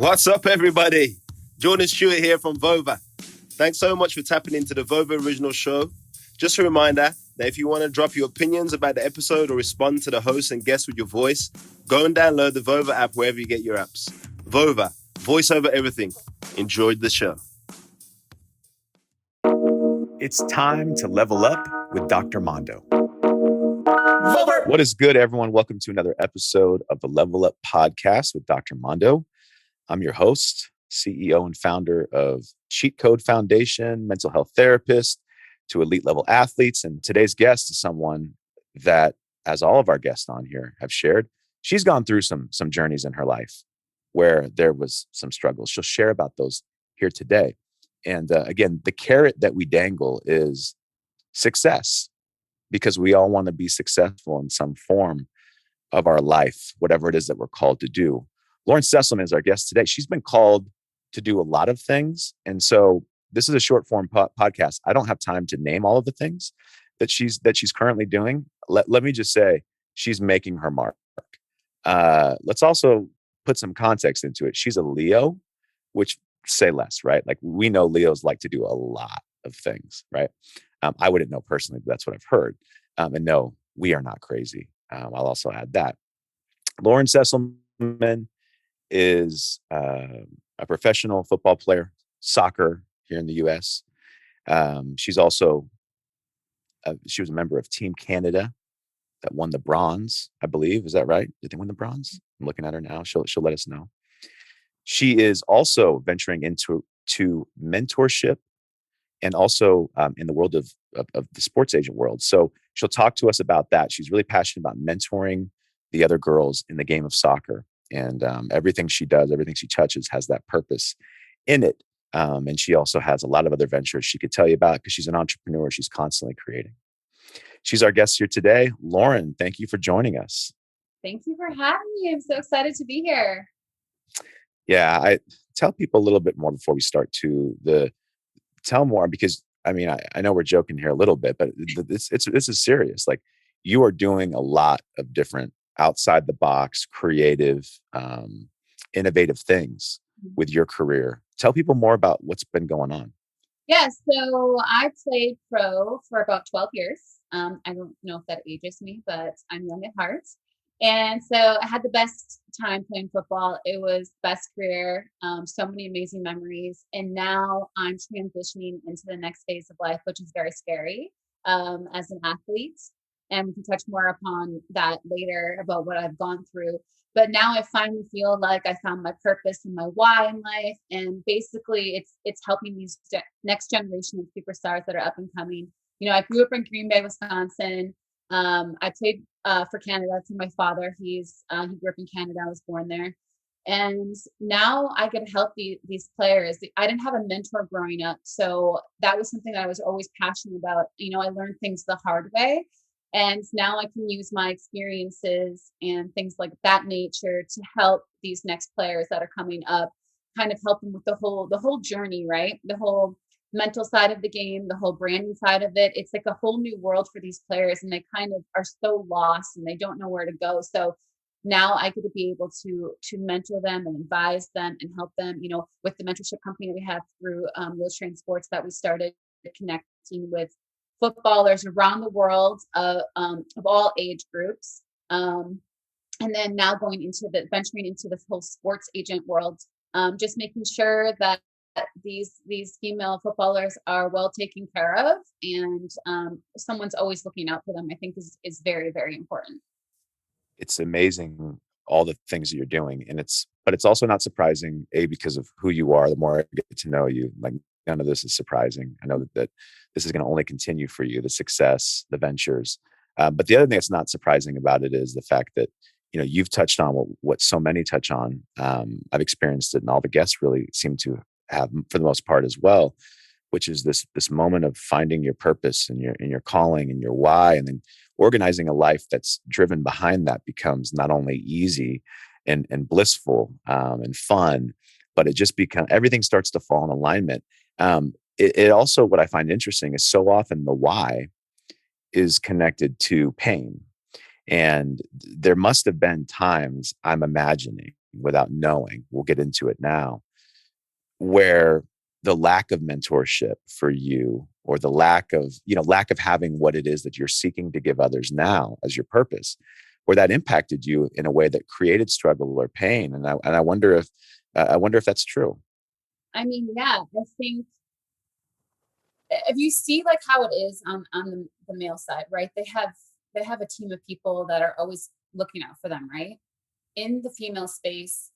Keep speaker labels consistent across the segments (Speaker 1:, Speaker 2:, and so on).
Speaker 1: What's up, everybody? Jordan Stewart here from Vover. Thanks so much for tapping into the Vover original show. Just a reminder that if you want to drop your opinions about the episode or respond to the host and guests with your voice, go and download the Vover app wherever you get your apps. Vover, voice over everything. Enjoyed the show.
Speaker 2: It's time to level up with Dr. Mondo. Vover. What is good, everyone? Welcome to another episode of the Level Up Podcast with Dr. Mondo. I'm your host, CEO and founder of Cheat Code Foundation, mental health therapist to elite level athletes. And today's guest is someone that, as all of our guests on here have shared, she's gone through some journeys in her life where there was some struggles. She'll share about those here today. And again, the carrot that we dangle is success, because we all want to be successful in some form of our life, whatever it is that we're called to do. Lauren Sesselmann is our guest today. She's been called to do a lot of things. And so this is a short form podcast. I don't have time to name all of the things that she's currently doing. Let me just say, she's making her mark. Let's also put some context into it. She's a Leo, which say less, right? Like, we know Leos like to do a lot of things, right? I wouldn't know personally, but that's what I've heard. And no, we are not crazy. I'll also add that. Lauren Sesselmann is a professional football player, soccer here in the U.S. She's also, she was a member of Team Canada that won the bronze, I believe. Is that right? Did they win the bronze? I'm looking at her now. She'll let us know. She is also venturing into mentorship and also in the world of the sports agent world. So she'll talk to us about that. She's really passionate about mentoring the other girls in the game of soccer. And everything she does, everything she touches has that purpose in it. And she also has a lot of other ventures she could tell you about because she's an entrepreneur. She's constantly creating. She's our guest here today. Lauren, thank you for joining us.
Speaker 3: Thank you for having me. I'm so excited to be here.
Speaker 2: Yeah, I tell people a little bit more before we start tell more, because I mean, I know we're joking here a little bit, but this is serious. Like, you are doing a lot of different outside the box, creative, innovative things with your career. Tell people more about what's been going on.
Speaker 3: Yeah, so I played pro for about 12 years. I don't know if that ages me, but I'm young at heart. And so I had the best time playing football. It was best career, so many amazing memories. And now I'm transitioning into the next phase of life, which is very scary as an athlete. And we can touch more upon that later about what I've gone through. But now I finally feel like I found my purpose and my why in life. And basically it's helping these next generation of superstars that are up and coming. You know, I grew up in Green Bay, Wisconsin. I played for Canada through my father. He grew up in Canada. I was born there. And now I get to help these players. I didn't have a mentor growing up. So that was something that I was always passionate about. You know, I learned things the hard way. And now I can use my experiences and things like that nature to help these next players that are coming up, kind of help them with the whole journey, right? The whole mental side of the game, the whole branding side of it. It's like a whole new world for these players, and they kind of are so lost and they don't know where to go. So now I get to be able to mentor them and advise them and help them, you know, with the mentorship company that we have through Wheels Train Sports that we started, connecting with footballers around the world of all age groups. And then now venturing into this whole sports agent world, just making sure that these female footballers are well taken care of, and someone's always looking out for them, I think is very, very important.
Speaker 2: It's amazing, all the things that you're doing. But it's also not surprising, because of who you are. The more I get to know you, like, none of this is surprising. I know that this is going to only continue for you, the success, the ventures. But the other thing that's not surprising about it is the fact that, you know, you've touched on what so many touch on. I've experienced it, and all the guests really seem to have, for the most part, as well, which is this moment of finding your purpose and your calling and your why, and then organizing a life that's driven behind that becomes not only easy and blissful and fun, but it just everything starts to fall in alignment. It also, what I find interesting is so often the why is connected to pain. And there must have been times, I'm imagining, without knowing, we'll get into it now, where the lack of mentorship for you, or the lack of having what it is that you're seeking to give others now as your purpose, where that impacted you in a way that created struggle or pain. And I wonder if that's true.
Speaker 3: I mean, yeah, I think if you see like how it is on the male side, right? They have a team of people that are always looking out for them, right? In the female space,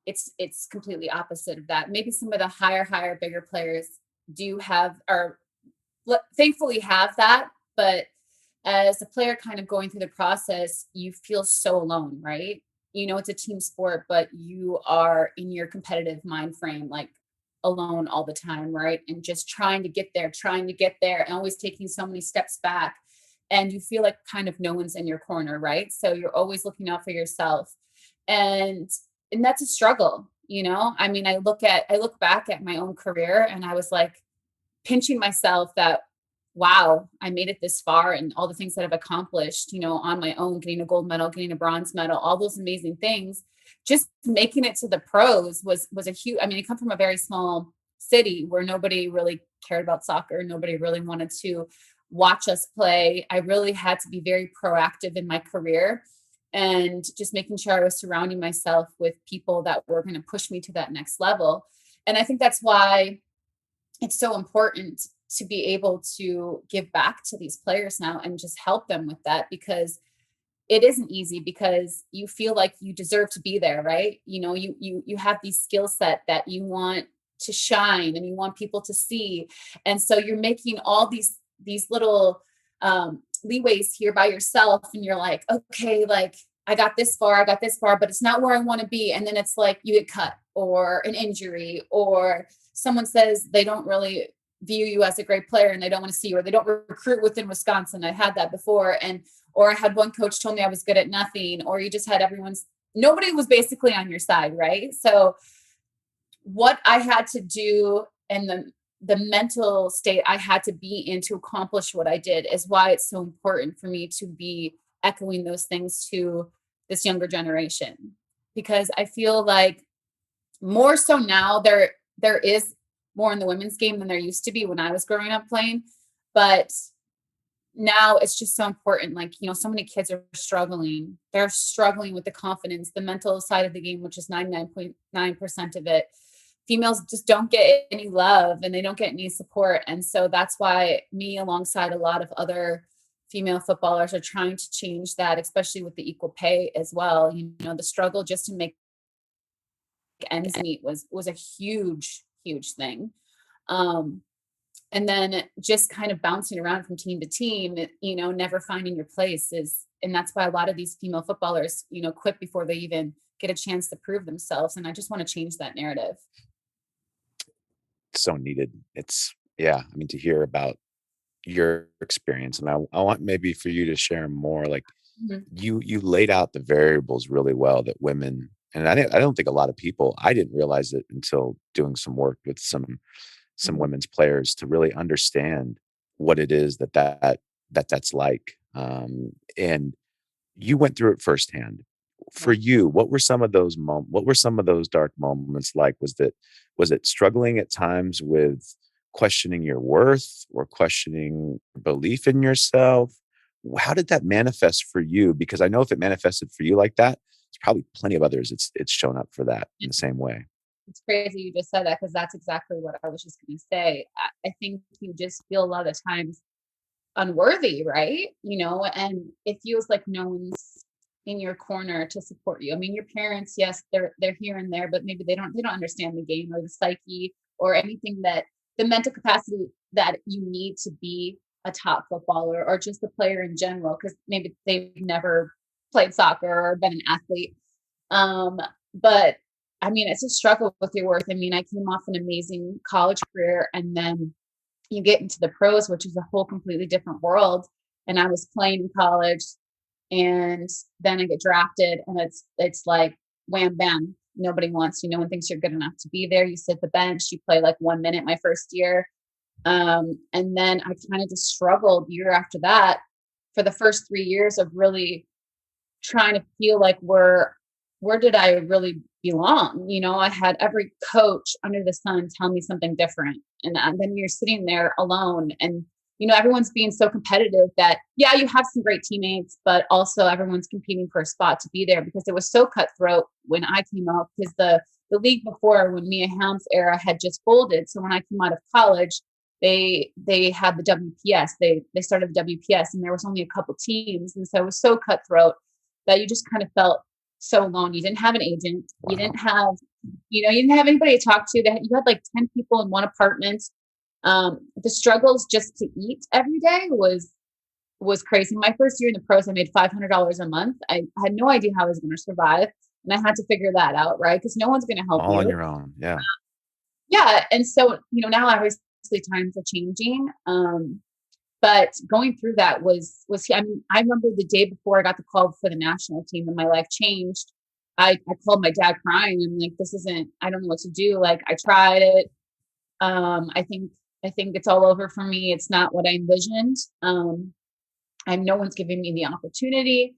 Speaker 3: it's completely opposite of that. Maybe some of the higher, bigger players do have, or thankfully have that, but as a player kind of going through the process, you feel so alone, right? You know, it's a team sport, but you are in your competitive mind frame, like alone all the time, right? And just trying to get there, and always taking so many steps back. And you feel like kind of no one's in your corner, right? So you're always looking out for yourself. And that's a struggle, you know? I mean, I look back at my own career, and I was like pinching myself that, wow, I made it this far, and all the things that I've accomplished, you know, on my own, getting a gold medal, getting a bronze medal, all those amazing things, just making it to the pros was a huge, I mean, I come from a very small city where nobody really cared about soccer. Nobody really wanted to watch us play. I really had to be very proactive in my career, and just making sure I was surrounding myself with people that were going to push me to that next level. And I think that's why it's so important to be able to give back to these players now and just help them with that, because it isn't easy, because you feel like you deserve to be there, right? You know, you have these skill set that you want to shine and you want people to see. And so you're making all these little leeways here by yourself, and you're like, okay, like I got this far, but it's not where I want to be. And then it's like you get cut, or an injury, or someone says they don't really view you as a great player and they don't want to see you, or they don't recruit within Wisconsin. I had that before. Or I had one coach told me I was good at nothing, or you just had nobody was basically on your side. Right. So what I had to do, and the mental state I had to be in to accomplish what I did, is why it's so important for me to be echoing those things to this younger generation, because I feel like more so now there is more in the women's game than there used to be when I was growing up playing. But now it's just so important. Like, you know, so many kids are struggling. They're struggling with the confidence, the mental side of the game, which is 99.9% of it. Females just don't get any love, and they don't get any support. And so that's why me, alongside a lot of other female footballers, are trying to change that, especially with the equal pay as well. You know, the struggle just to make ends meet was a huge thing. And then just kind of bouncing around from team to team, you know, never finding your place and that's why a lot of these female footballers, you know, quit before they even get a chance to prove themselves. And I just want to change that narrative.
Speaker 2: So needed. I mean, to hear about your experience, and I want maybe for you to share more, like you laid out the variables really well that women, and I don't think a lot of people, I didn't realize it until doing some work with some women's players, to really understand what it is that's like. And you went through it firsthand. For you, what were some of those dark moments like? Was it struggling at times with questioning your worth, or questioning belief in yourself? How did that manifest for you? Because I know if it manifested for you like that, there's probably plenty of others it's shown up for that in the same way.
Speaker 3: It's crazy you just said that, because that's exactly what I was just going to say. I think you just feel a lot of times unworthy, right? You know, and it feels like no one's in your corner to support you. I mean, your parents, yes, they're here and there, but maybe they don't understand the game or the psyche or anything, that the mental capacity that you need to be a top footballer, or just a player in general, because maybe they've never played soccer or been an athlete. But I mean, it's a struggle with your worth. I mean, I came off an amazing college career, and then you get into the pros, which is a whole completely different world. And I was playing in college, and then I get drafted, and it's like wham bam. Nobody wants you. No one thinks you're good enough to be there. You sit the bench. You play like 1 minute my first year, and then I kind of just struggled year after that for the first 3 years of really trying to feel like where did I really belong. I had every coach under the sun tell me something different. And then you're sitting there alone, and, everyone's being so competitive that, yeah, you have some great teammates, but also everyone's competing for a spot to be there, because it was so cutthroat when I came up, because the league before, when Mia Hamm's era had just folded. So when I came out of college, they had the WPS. They started the WPS, and there was only a couple teams. And so it was so cutthroat that you just kind of felt so alone. You didn't have an agent.
Speaker 2: Wow.
Speaker 3: You didn't have, you didn't have anybody to talk to. You had like 10 people in one apartment. The struggles just to eat every day was crazy. My first year in the pros, I made $500 a month. I had no idea how I was going to survive, and I had to figure that out, right? Because no one's going to help
Speaker 2: All
Speaker 3: you.
Speaker 2: on your own. Yeah.
Speaker 3: Yeah, and so now obviously times are changing. But going through that was I remember the day before I got the call for the national team and my life changed. I called my dad crying. I'm like, I don't know what to do. Like, I tried it. I think it's all over for me. It's not what I envisioned. No one's giving me the opportunity.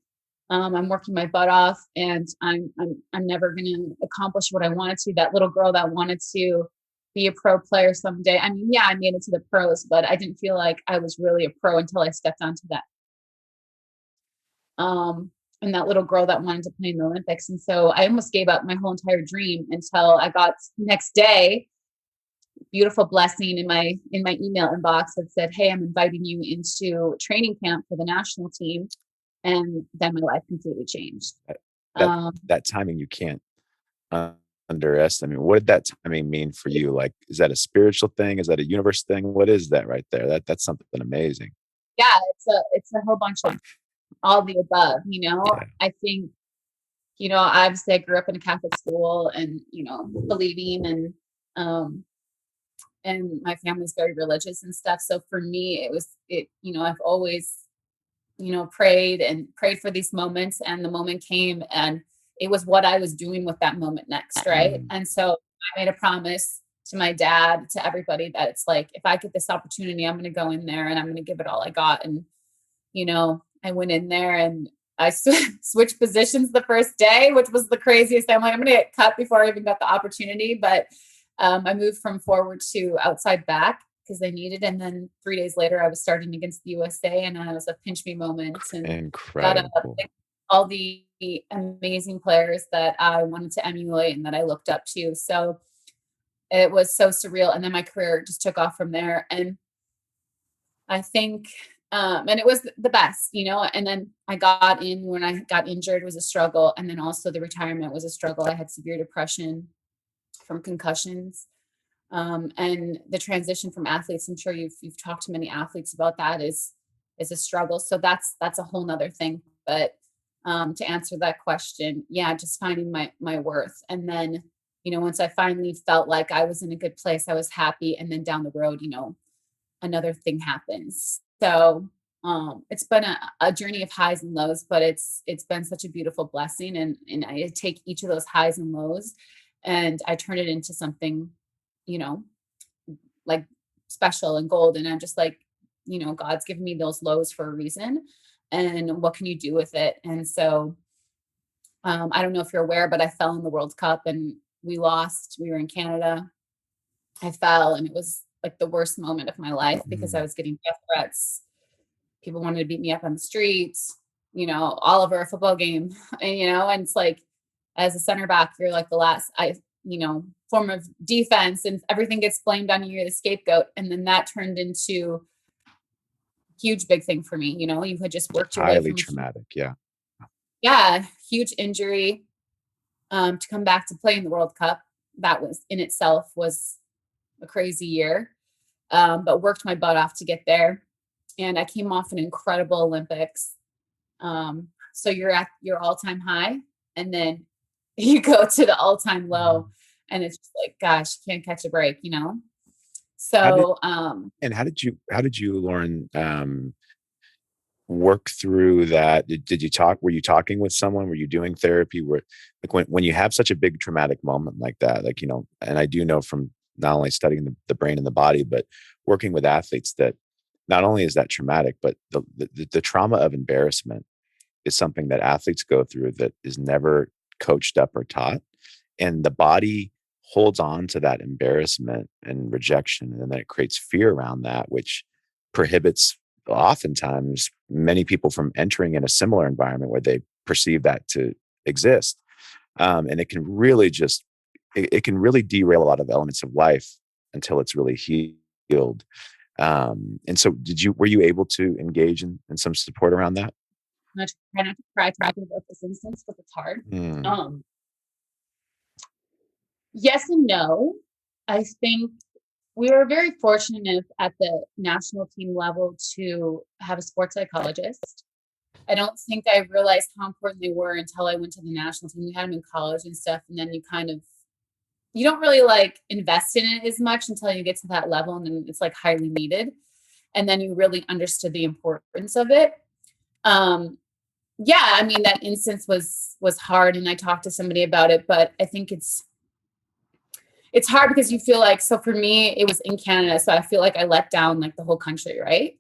Speaker 3: I'm working my butt off, and I'm never going to accomplish what I wanted to. That little girl that wanted to be a pro player someday. I mean, yeah, I made it to the pros, but I didn't feel like I was really a pro until I stepped onto that. And that little girl that wanted to play in the Olympics. And so I almost gave up my whole entire dream until I got next day, beautiful blessing in my email inbox that said, "Hey, I'm inviting you into training camp for the national team." And then my life completely changed.
Speaker 2: That timing you can't underestimate. What did that timing mean for you? Like, is that a spiritual thing? Is that a universe thing? What is that right there? That's something amazing.
Speaker 3: Yeah, it's a whole bunch of all the above.
Speaker 2: Yeah.
Speaker 3: I think, obviously I grew up in a Catholic school, and believing, and my family's very religious and stuff. So for me, I've always prayed for these moments, and the moment came, and it was what I was doing with that moment next, right? And so I made a promise to my dad, to everybody, that it's like, if I get this opportunity, I'm going to go in there and I'm going to give it all I got. And I went in there and I switched positions the first day, which was the craziest thing. I'm like, I'm going to get cut before I even got the opportunity. But I moved from forward to outside back because they needed. And then 3 days later, I was starting against the USA, and it was a pinch me moment. And
Speaker 2: incredible.
Speaker 3: got all the amazing players that I wanted to emulate and that I looked up to. So it was so surreal. And then my career just took off from there. And I think, and it was the best, and then I got in when I got injured was a struggle. And then also the retirement was a struggle. I had severe depression from concussions. And the transition from athletes, I'm sure you've talked to many athletes about that, is a struggle. So that's a whole nother thing. But to answer that question, yeah, just finding my worth. And then, once I finally felt like I was in a good place, I was happy. And then down the road, another thing happens. So it's been a journey of highs and lows, but it's been such a beautiful blessing. And I take each of those highs and lows and I turn it into something, like special and gold. And I'm just like, God's given me those lows for a reason. And what can you do with it? And so I don't know if you're aware, but I fell in the World Cup and we lost. We were in Canada. I fell, and it was like the worst moment of my life because I was getting death threats. People wanted to beat me up on the streets, all over a football game. And it's like, as a center back, you're like the last, form of defense, and everything gets blamed on you. You're the scapegoat. And then that turned into huge, big thing for me. You had just worked your way
Speaker 2: highly
Speaker 3: from
Speaker 2: traumatic. Yeah.
Speaker 3: Yeah. Huge injury, to come back to play in the World Cup. That was in itself was a crazy year. But worked my butt off to get there. And I came off an incredible Olympics. So you're at your all-time high, and then you go to the all-time low, and it's just like, gosh, you can't catch a break, So,
Speaker 2: and how did you, Lauren, work through that? Did you talk? Were you talking with someone? Were you doing therapy? When you have such a big traumatic moment like that, and I do know from not only studying the brain and the body, but working with athletes, that not only is that traumatic, but the trauma of embarrassment is something that athletes go through that is never coached up or taught. And the body holds on to that embarrassment and rejection. And then it creates fear around that, which prohibits oftentimes many people from entering in a similar environment where they perceive that to exist. And it can really it can really derail a lot of elements of life until it's really healed. And so were you able to engage in some support around that?
Speaker 3: I try not to cry talking about this instance because it's hard.
Speaker 2: Mm.
Speaker 3: Yes and no. I think we were very fortunate at the national team level to have a sports psychologist. I don't think I realized how important they were until I went to the national team. We had them in college and stuff, and then you don't really like invest in it as much until you get to that level, and then it's like highly needed. And then you really understood the importance of it. Yeah, I mean, that instance was hard, and I talked to somebody about it, but I think it's hard because you feel like, so for me, it was in Canada, so I feel like I let down like the whole country, right?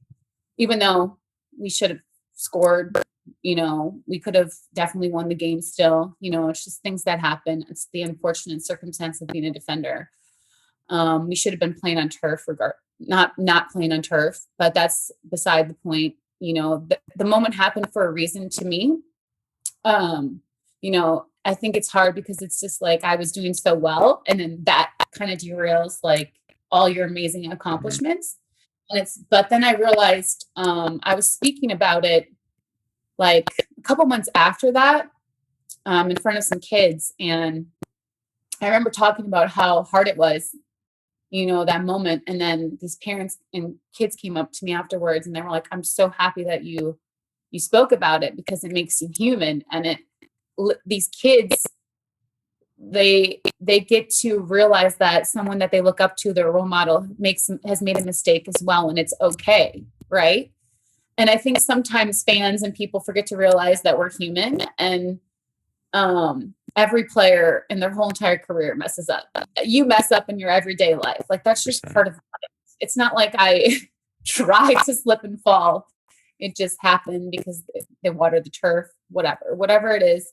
Speaker 3: Even though we should have scored, we could have definitely won the game still. It's just things that happen. It's the unfortunate circumstance of being a defender. We should have been playing on turf, not playing on turf, but that's beside the point. The moment happened for a reason to me. I think it's hard because it's just like I was doing so well, and then that kind of derails like all your amazing accomplishments. But then I realized I was speaking about it like a couple months after that in front of some kids, and I remember talking about how hard it was, that moment. And then these parents and kids came up to me afterwards, and they were like, "I'm so happy that you spoke about it because it makes you human." And these kids, they get to realize that someone that they look up to, their role model, has made a mistake as well, and it's okay, right? And I think sometimes fans and people forget to realize that we're human, and every player in their whole entire career messes up. You mess up in your everyday life. Like, that's just part of life. It's not like I tried to slip and fall. It just happened because they watered the turf, whatever it is.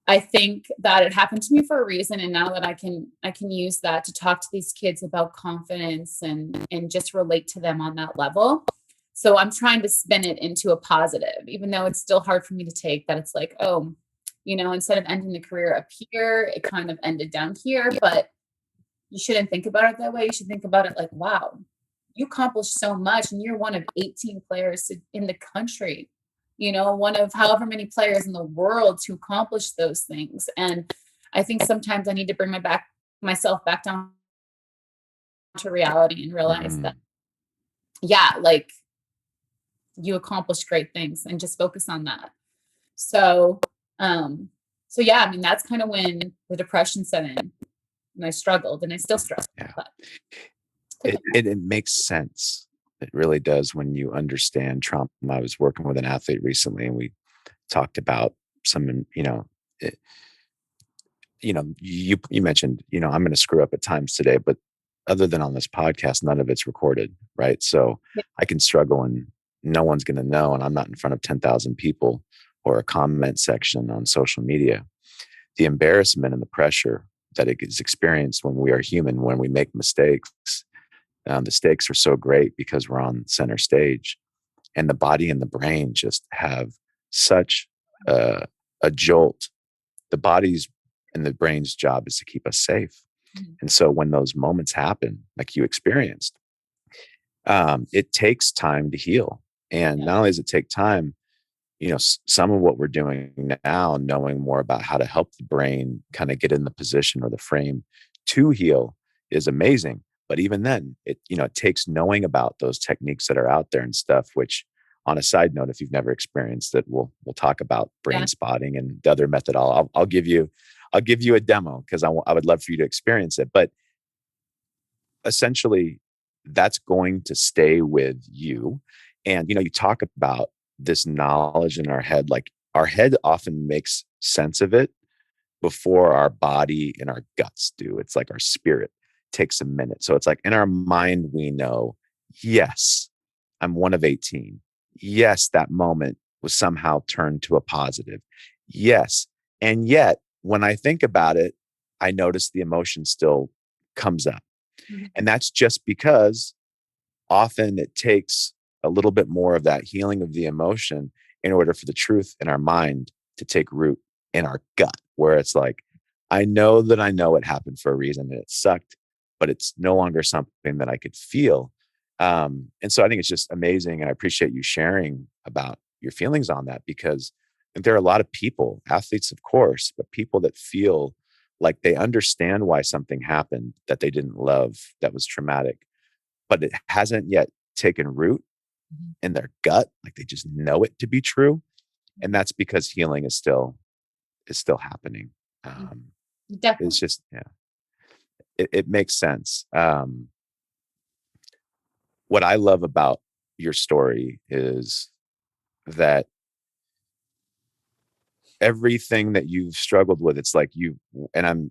Speaker 3: I think that it happened to me for a reason. And now that I can use that to talk to these kids about confidence and just relate to them on that level. So I'm trying to spin it into a positive, even though it's still hard for me to take that. It's like, oh, instead of ending the career up here, it kind of ended down here, but you shouldn't think about it that way. You should think about it like, wow, you accomplished so much, and you're one of 18 players in the country, one of however many players in the world to accomplish those things. And I think sometimes I need to bring myself back down to reality and realize that, yeah, like, you accomplished great things, and just focus on that. So yeah, I mean, that's kind of when the depression set in, and I struggled, and I still struggle.
Speaker 2: Yeah.
Speaker 3: But
Speaker 2: It makes sense. It really does when you understand trauma. I was working with an athlete recently, and we talked about some, you mentioned, I'm going to screw up at times today, but other than on this podcast, none of it's recorded, right? So I can struggle and no one's going to know, and I'm not in front of 10,000 people or a comment section on social media. The embarrassment and the pressure that it is experienced when we are human, when we make mistakes, the stakes are so great because we're on center stage, and the body and the brain just have such a jolt. The body's and the brain's job is to keep us safe. Mm-hmm. And so when those moments happen, like you experienced, it takes time to heal. And not only does it take time, some of what we're doing now, knowing more about how to help the brain kind of get in the position or the frame to heal, is amazing. But even then, it takes knowing about those techniques that are out there and stuff, which, on a side note, if you've never experienced it, we'll talk about brain spotting and the other method. I'll give you a demo because I would love for you to experience it. But essentially, that's going to stay with you. And, you talk about this knowledge in our head, like our head often makes sense of it before our body and our guts do. It's like our spirit takes a minute. So it's like in our mind, we know, yes, I'm one of 18. Yes, that moment was somehow turned to a positive. Yes. And yet, when I think about it, I notice the emotion still comes up.
Speaker 3: Mhm.
Speaker 2: And that's just because often it takes a little bit more of that healing of the emotion in order for the truth in our mind to take root in our gut, where it's like, I know that I know it happened for a reason and it sucked, but it's no longer something that I could feel. And so I think it's just amazing. And I appreciate you sharing about your feelings on that, because there are a lot of people, athletes, of course, but people that feel like they understand why something happened that they didn't love, that was traumatic, but it hasn't yet taken root
Speaker 3: Mhm.
Speaker 2: in their gut. Like they just know it to be true. And that's because healing is still happening.
Speaker 3: Mhm.
Speaker 2: It's
Speaker 3: Definitely.
Speaker 2: just, yeah, it makes sense. What I love about your story is that everything that you've struggled with, it's like and I'm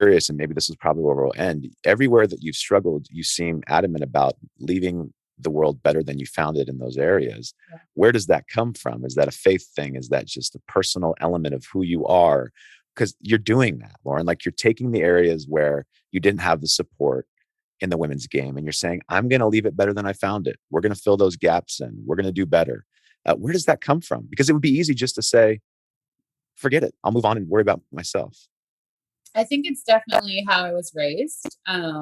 Speaker 2: curious, and maybe this is probably where we'll end. Everywhere that you've struggled, you seem adamant about leaving the world better than you found it in those areas.
Speaker 3: Yeah.
Speaker 2: Where does that come from? Is that a faith thing? Is that just a personal element of who you are? Because you're doing that, Lauren. Like you're taking the areas where you didn't have the support in the women's game, and you're saying, I'm going to leave it better than I found it. We're going to fill those gaps in. We're going to do better. Where does that come from? Because it would be easy just to say, forget it. I'll move on and worry about myself.
Speaker 3: I think it's definitely how I was raised. I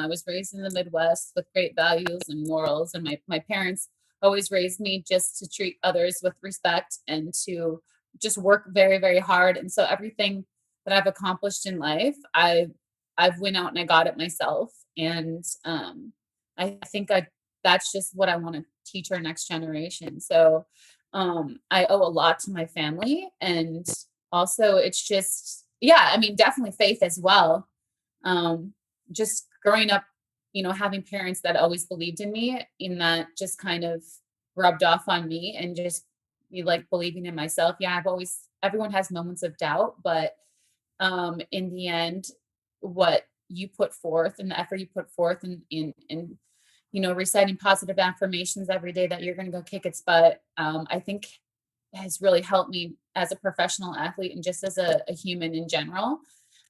Speaker 3: was raised in the Midwest with great values and morals, and my parents always raised me just to treat others with respect and to just work very, very hard. And so everything that I've accomplished in life, I've went out and I got it myself. And I think that's just what I want to teach our next generation. So I owe a lot to my family, and also it's just, yeah, I mean, definitely faith as well. um just growing up, having parents that always believed in me, in that just kind of rubbed off on me, and just be like believing in myself. Yeah, everyone has moments of doubt, but in the end, what you put forth and the effort you put forth in reciting positive affirmations every day that you're going to go kick its butt, I think has really helped me as a professional athlete and just as a human in general.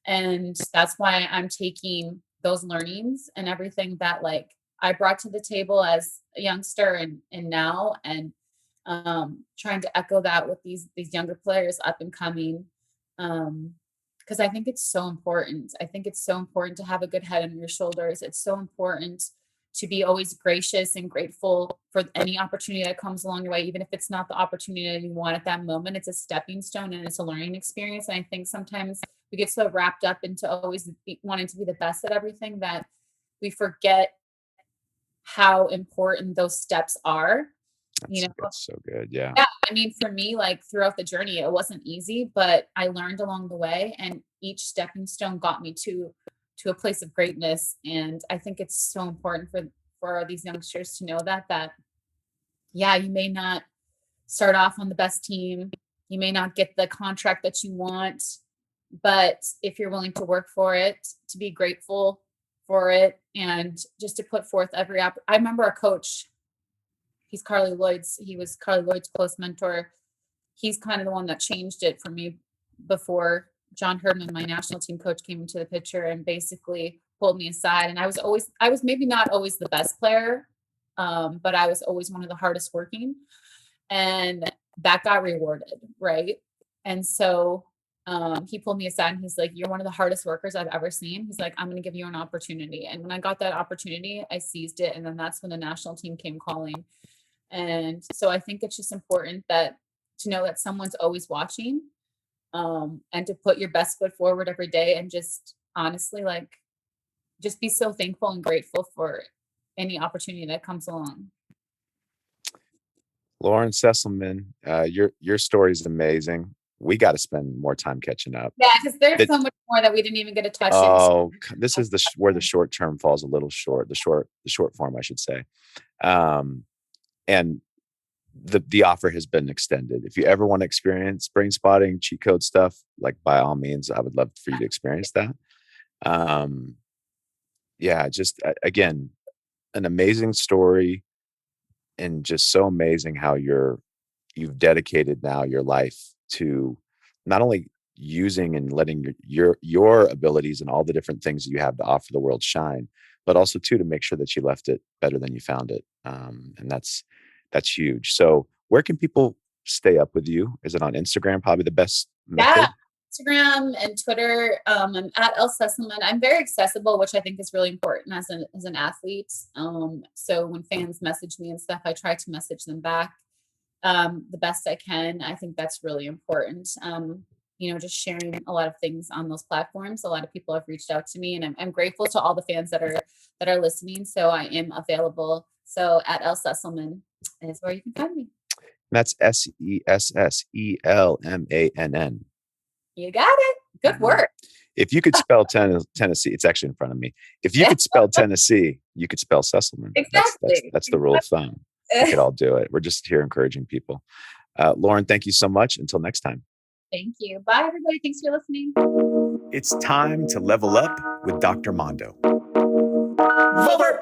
Speaker 3: And that's why I'm taking those learnings and everything that, like, I brought to the table as a youngster and now, and trying to echo that with these younger players up and coming. Because I think it's so important. I think it's so important to have a good head on your shoulders. It's so important to be always gracious and grateful for any opportunity that comes along your way, even if it's not the opportunity that you want at that moment. It's a stepping stone and it's a learning experience. And I think sometimes we get so wrapped up into always wanting to be the best at everything that we forget how important those steps are. You know,
Speaker 2: That's so good. Yeah.
Speaker 3: yeah, I mean, for me, like throughout the journey, it wasn't easy, but I learned along the way, and each stepping stone got me to a place of greatness. And I think it's so important for these youngsters to know that yeah, you may not start off on the best team, you may not get the contract that you want, but if you're willing to work for it, to be grateful for it, and just to put forth I remember our coach, he was Carly Lloyd's close mentor. He's kind of the one that changed it for me before John Herdman, my national team coach, came into the picture and basically pulled me aside. And I was maybe not always the best player, but I was always one of the hardest working. And that got rewarded, right? And so he pulled me aside and he's like, "You're one of the hardest workers I've ever seen." He's like, "I'm going to give you an opportunity." And when I got that opportunity, I seized it. And then that's when the national team came calling. And so I think it's just important that to know that someone's always watching, and to put your best foot forward every day, and just honestly, like, just be so thankful and grateful for any opportunity that comes along.
Speaker 2: Lauren Sesselmann, your story is amazing. We got to spend more time catching up.
Speaker 3: Yeah, because there's
Speaker 2: That
Speaker 3: so much more that we didn't even get to touch into.
Speaker 2: this is where the short term falls a little short. The short form, I should say. Um, and the offer has been extended. If you ever want to experience brain spotting, cheat code stuff, like by all means, I would love for you to experience that. Um, yeah, just again, an amazing story, and just so amazing how you've dedicated now your life to not only using and letting your abilities and all the different things that you have to offer the world shine, but also too to make sure that you left it better than you found it. And that's huge. So where can people stay up with you? Is it on Instagram? Probably the best method.
Speaker 3: Yeah, Instagram and Twitter. I'm at Sesselmann. I'm very accessible, which I think is really important as an athlete. So when fans message me and stuff, I try to message them back the best I can. I think that's really important. Just sharing a lot of things on those platforms. A lot of people have reached out to me, and I'm grateful to all the fans that are listening. So I am available. So at Sesselmann is where you can find me.
Speaker 2: That's Sesselmann.
Speaker 3: You got it. Good work.
Speaker 2: If you could spell Tennessee, it's actually in front of me. If you could spell Tennessee, you could spell Sesselmann.
Speaker 3: Exactly.
Speaker 2: That's the rule of thumb. We could all do it. We're just here encouraging people. Lauren, thank you so much. Until next time.
Speaker 3: Thank you. Bye, everybody. Thanks for listening.
Speaker 2: It's time to level up with Dr. Mondo.
Speaker 1: Vover.